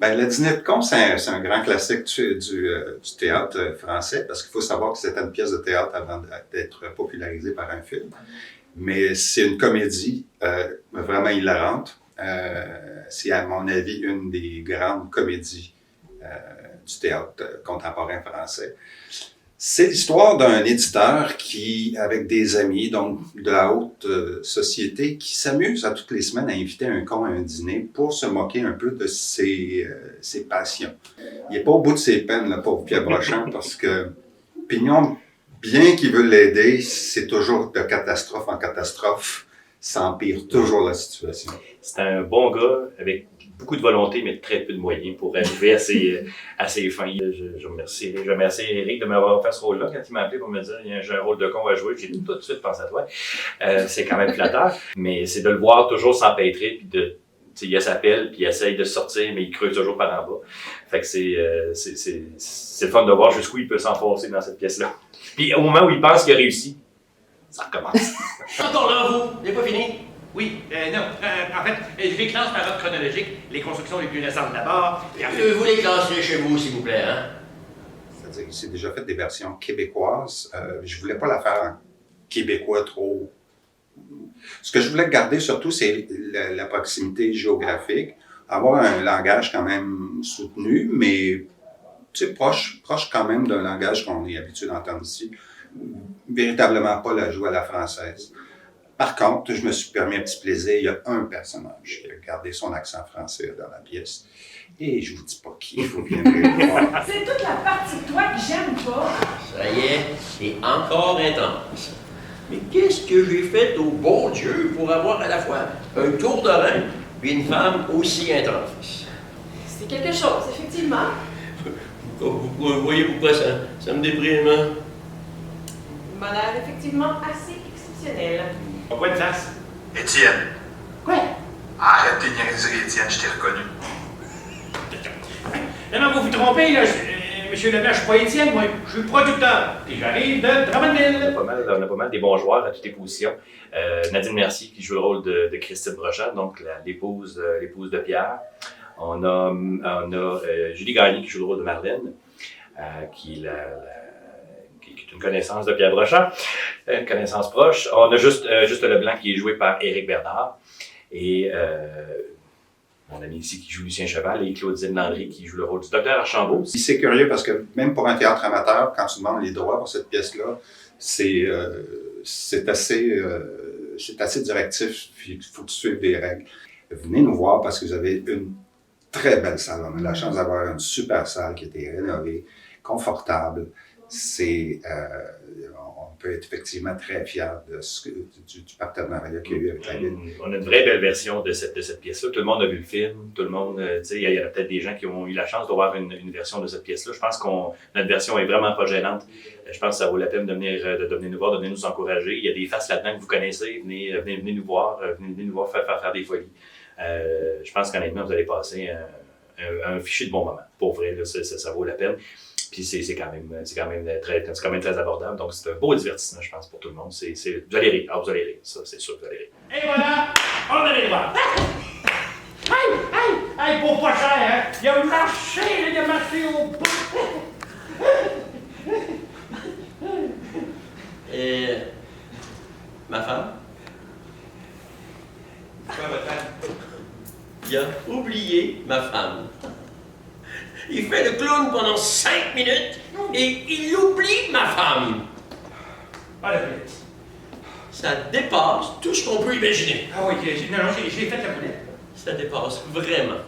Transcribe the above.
Ben, le dîner de con, c'est un grand classique du théâtre français, parce qu'il faut savoir que c'était une pièce de théâtre avant d'être popularisée par un film. Mais c'est une comédie vraiment hilarante. C'est, à mon avis, une des grandes comédies du théâtre contemporain français. C'est l'histoire d'un éditeur qui, avec des amis, donc de la haute société, qui s'amuse à toutes les semaines à inviter un con à un dîner pour se moquer un peu de ses passions. Il n'est pas au bout de ses peines, le pauvre Pierre Brochant, parce que Pignon, bien qu'il veut l'aider, c'est toujours de catastrophe en catastrophe. Ça empire toujours la situation. C'est un bon gars avec beaucoup de volonté, mais très peu de moyens pour arriver à ses fins. Je remercie Éric de m'avoir offert ce rôle-là. Quand il m'a appelé pour me dire j'ai un rôle de con à jouer, j'ai tout de suite pensé à toi. C'est quand même flatteur, mais c'est de le voir toujours s'empêtrer, puis il s'appelle, puis il essaye de sortir, mais il creuse toujours par en bas. Fait que c'est le fun de voir jusqu'où il peut s'enfoncer dans cette pièce-là. Puis au moment où il pense qu'il a réussi, ça recommence. Encore là, vous? Vous n'avez pas fini? Oui, non. En fait, je les classe par ordre chronologique. Les constructions les plus récentes d'abord. Vous les classez chez vous, s'il vous plaît, hein? C'est-à-dire qu'il s'est déjà fait des versions québécoises. Je voulais pas la faire en québécois trop. Ce que je voulais garder surtout, c'est la proximité géographique. Avoir un langage quand même soutenu, mais proche quand même d'un langage qu'on est habitué d'entendre ici. Véritablement pas la jouer à la française. Par contre, je me suis permis un petit plaisir. Il y a un personnage qui a gardé son accent français dans la pièce. Et je vous dis pas qui, il faut bien le voir. C'est toute la partie de toi que j'aime pas. Ça y est, c'est encore intense. Mais qu'est-ce que j'ai fait au bon Dieu pour avoir à la fois un tour de rein et une femme aussi intense? C'est quelque chose, effectivement. Vous voyez pourquoi ça me déprime, hein? Il m'a l'air effectivement assez exceptionnel. On voit une place. Étienne. Quoi? Arrête tes niaiseries, Étienne, je t'ai reconnu. Non, vous vous trompez, là. Monsieur Leblanc, je suis pas Étienne, moi. Je suis le producteur. Et j'arrive de Drummondville. On a pas mal des bons joueurs à toutes les positions. Nadine Mercier, qui joue le rôle de Christine Brochard, donc l'épouse de Pierre. On a Julie Gagné, qui joue le rôle de Marlène, qui est une connaissance de Pierre Brochard, une connaissance proche. On a juste Leblanc, qui est joué par Éric Bernard. Et mon ami ici qui joue Lucien Cheval et Claudine Landry qui joue le rôle du docteur Archambault. C'est curieux parce que même pour un théâtre amateur, quand tu demandes les droits pour cette pièce-là, c'est assez directif, puis il faut suivre des règles. Venez nous voir parce que vous avez une très belle salle. On a la chance d'avoir une super salle qui a été rénovée, confortable. On peut être effectivement très fiers du partenariat qu'il y a eu avec la Ville. On a une vraie belle version de cette pièce-là. Tout le monde a vu le film. Tout le monde, il y a peut-être des gens qui ont eu la chance de voir une version de cette pièce-là. Je pense que notre version est vraiment pas gênante. Je pense que ça vaut la peine de venir nous voir, de venir nous encourager. Il y a des faces là-dedans que vous connaissez. Venez nous voir, venez nous voir faire des folies. Je pense qu'honnêtement, vous allez passer un fichier de bon moment. Pour vrai, là, ça vaut la peine. Puis c'est quand même très abordable. Donc c'est un beau divertissement, je pense, pour tout le monde. Vous allez rire. Vous allez rire. Ça, c'est sûr que vous allez rire. Et voilà, on allait voir. Hey, pour pas cher, hein? Il a marché, là, il a marché au bout. Et ma femme? Quoi, votre femme? Il a oublié ma femme. Il fait le clown pendant 5 minutes et il oublie ma femme. Ah, la Ça dépasse tout ce qu'on peut imaginer. Ah oui, j'ai fait la boulette. Ça dépasse vraiment.